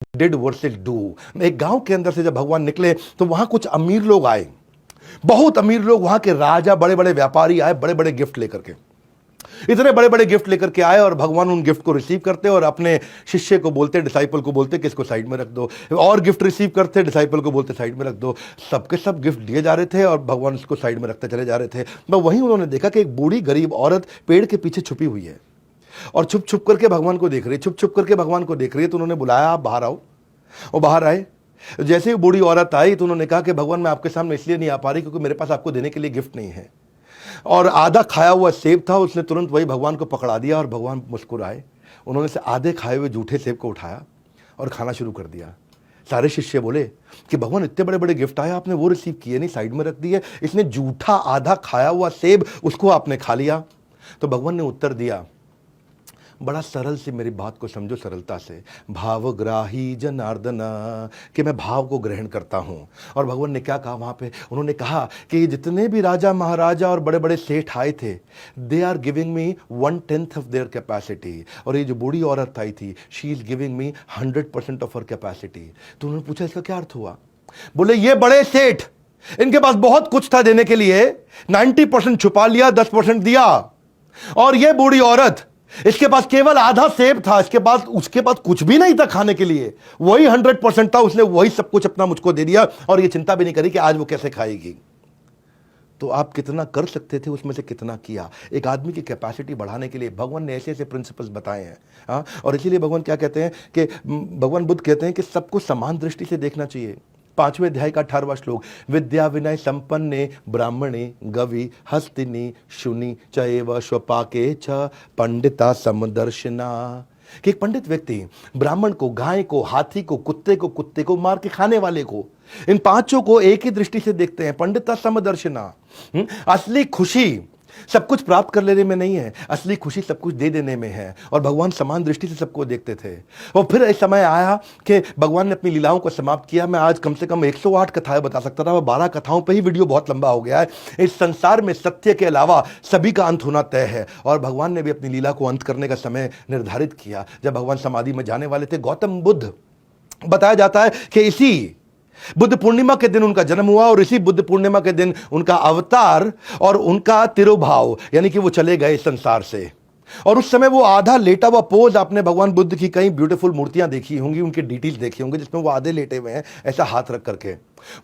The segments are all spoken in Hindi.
Did versus do. एक गांव के अंदर से जब भगवान निकले तो वहां कुछ अमीर लोग आए, बहुत अमीर लोग, वहां के राजा, बड़े बड़े व्यापारी आए, बड़े बड़े गिफ्ट लेकर के। इतने बड़े बड़े गिफ्ट लेकर के आए और भगवान उन गिफ्ट को रिसीव करते और अपने शिष्य को बोलते, डिसाइपल को बोलते कि इसको साइड में रख दो, और गिफ्ट रिसीव करते, डिसाइपल को बोलते साइड में रख दो। सबके सब गिफ्ट दिए जा रहे थे और भगवान उसको साइड में रखते चले जा रहे थे। तो वहीं उन्होंने देखा कि एक बूढ़ी गरीब औरत पेड़ के पीछे छुपी हुई है और छुप छुप करके भगवान को देख रही है, छुप छुप करके भगवान को देख रही है। तो उन्होंने बुलाया, आप बाहर आओ। वो बाहर आए। जैसे ही बूढ़ी औरत आई तो उन्होंने कहा कि भगवान मैं आपके सामने इसलिए नहीं आ पा रही क्योंकि मेरे पास आपको देने के लिए गिफ्ट नहीं है। और आधा खाया हुआ सेब था, उसने तुरंत वही भगवान को पकड़ा दिया और भगवान मुस्कुराए। उन्होंने से आधे खाए हुए जूठे सेब को उठाया और खाना शुरू कर दिया। सारे शिष्य बोले कि भगवान इतने बड़े बड़े गिफ्ट आए, आपने वो रिसीव किए नहीं, साइड में रख दिए। इसने जूठा आधा खाया हुआ सेब, उसको आपने खा लिया। तो भगवान ने उत्तर दिया, बड़ा सरल से मेरी बात को समझो, सरलता से। भावग्राही जनार्दन, कि मैं भाव को ग्रहण करता हूं। और भगवान ने क्या कहा वहां पे? उन्होंने कहा कि जितने भी राजा महाराजा और बड़े बड़े सेठ आए थे, they are giving me 1/10 of their capacity. और ये जो बूढ़ी औरत आई थी, she is giving me 100% of her capacity. तो उन्होंने पूछा इसका क्या अर्थ हुआ? बोले ये बड़े सेठ, इनके पास बहुत कुछ था देने के लिए, 90% छुपा लिया, 10% दिया। और ये बूढ़ी औरत, इसके पास केवल आधा सेब था, उसके पास कुछ भी नहीं था खाने के लिए, वही 100% था, उसने वही सब कुछ अपना मुझको दे दिया और ये चिंता भी नहीं करी कि आज वो कैसे खाएगी। तो आप कितना कर सकते थे, उसमें से कितना किया। एक आदमी की कैपेसिटी बढ़ाने के लिए भगवान ने ऐसे ऐसे प्रिंसिपल्स बताए हैं। हाँ, और इसीलिए भगवान क्या कहते हैं कि भगवान बुद्ध कहते हैं कि सबको समान दृष्टि से देखना चाहिए। 5वें अध्याय का 18वां श्लोक, विद्या विनय संपन्ने ब्राह्मणे गवि हस्तिनी शुनि चैव स्वपाके च पंडिता समदर्शिना। कि एक पंडित व्यक्ति ब्राह्मण को, गाय को, हाथी को, कुत्ते को मार के खाने वाले को, इन पांचों को एक ही दृष्टि से देखते हैं, पंडिता समदर्शिना। असली खुशी सब कुछ प्राप्त कर लेने में नहीं है, असली खुशी सब कुछ दे देने में है। और भगवान समान दृष्टि से सबको देखते थे। और फिर एक समय आया कि भगवान ने अपनी लीलाओं को समाप्त किया। मैं आज कम से कम 108 कथाएं बता सकता था, 12 कथाओं पे ही वीडियो बहुत लंबा हो गया है। इस संसार में सत्य के अलावा सभी का अंत होना तय है। और भगवान ने भी अपनी लीला को अंत करने का समय निर्धारित किया जब भगवान समाधि में जाने वाले थे। गौतम बुद्ध, बताया जाता है कि इसी बुद्ध पूर्णिमा के दिन उनका जन्म हुआ और इसी बुद्ध पूर्णिमा के दिन उनका अवतार और उनका तिरोभाव, यानी कि वो चले गए संसार से। और उस समय वो आधा लेटा हुआ पोज, आपने भगवान बुद्ध की कई ब्यूटीफुल मूर्तियां देखी होंगी, उनकी डिटेल्स देखी होंगी जिसमें वो आधे लेटे हुए हैं ऐसा हाथ रख करके।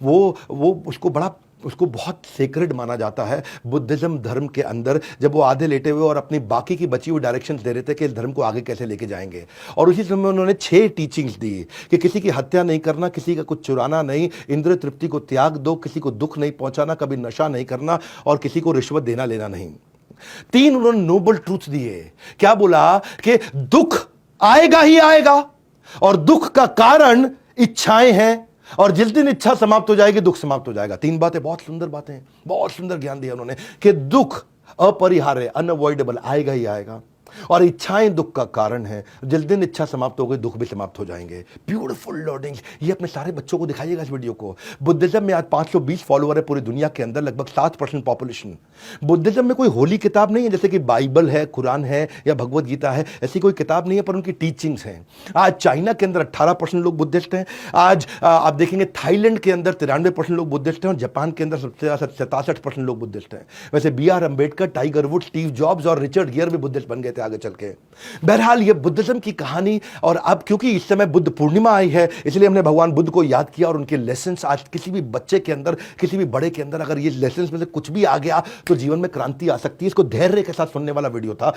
वो उसको बहुत सेक्रेड माना जाता है बुद्धिज्म धर्म के अंदर, जब वो आधे लेटे हुए और अपनी बाकी की बची हुई डायरेक्शंस दे रहे थे कि इस धर्म को आगे कैसे लेके जाएंगे। और उसी समय उन्होंने 6 टीचिंग्स दी कि किसी की हत्या नहीं करना, किसी का कुछ चुराना नहीं, इंद्रिय तृप्ति को त्याग दो, किसी को दुख नहीं पहुंचाना, कभी नशा नहीं करना और किसी को रिश्वत देना लेना नहीं। 3 उन्होंने नोबल ट्रूथ दिए। क्या बोला कि दुख आएगा ही आएगा और दुख का कारण इच्छाएं हैं, और जिस दिन इच्छा समाप्त हो जाएगी दुख समाप्त हो जाएगा। 3 बातें, बहुत सुंदर बातें, बहुत सुंदर ज्ञान दिया उन्होंने कि दुख अपरिहार्य, अनअवॉइडेबल, आएगा ही आएगा, और इच्छाएं दुख का कारण है। जिस दिन इच्छा समाप्त हो गई दुख भी समाप्त हो जाएंगे। Beautiful learning. ये अपने सारे बच्चों को दिखाइएगा इस वीडियो को। बुद्धिज्म में आज 520 फॉलोअर है पूरी दुनिया के अंदर, लगभग 7% पॉपुलेशन। बुद्धिज्म में कोई होली किताब नहीं है जैसे कि बाइबल है, कुरान है या भगवत गीता है, ऐसी कोई किताब नहीं है, पर उनकी टीचिंग्स हैं। आज चाइना के अंदर 18% लोग बुद्धिस्ट हैं। आज आप देखेंगे थाईलैंड के अंदर 93% लोग बुद्धिस्ट हैं और जापान के अंदर सबसे ज्यादा 67% लोग बुद्धिस्ट हैं। वैसे BR Ambedkar, tiger would, Steve jobs और रिचर्ड गियर भी बुद्धिस्ट बन गए थे आगे चल के। बहरहाल ये बुद्धिज्म की कहानी। और अब क्योंकि इस समय बुद्ध पूर्णिमा आई है, इसलिए हमने भगवान बुद्ध को याद किया और उनके लेसन्स। आज किसी भी बच्चे के अंदर, किसी भी बड़े के अंदर अगर ये लेसन्स में से कुछ भी आ गया तो जीवन में क्रांति आ सकती है। इसको धैर्य के साथ सुनने वाला वीडियो था।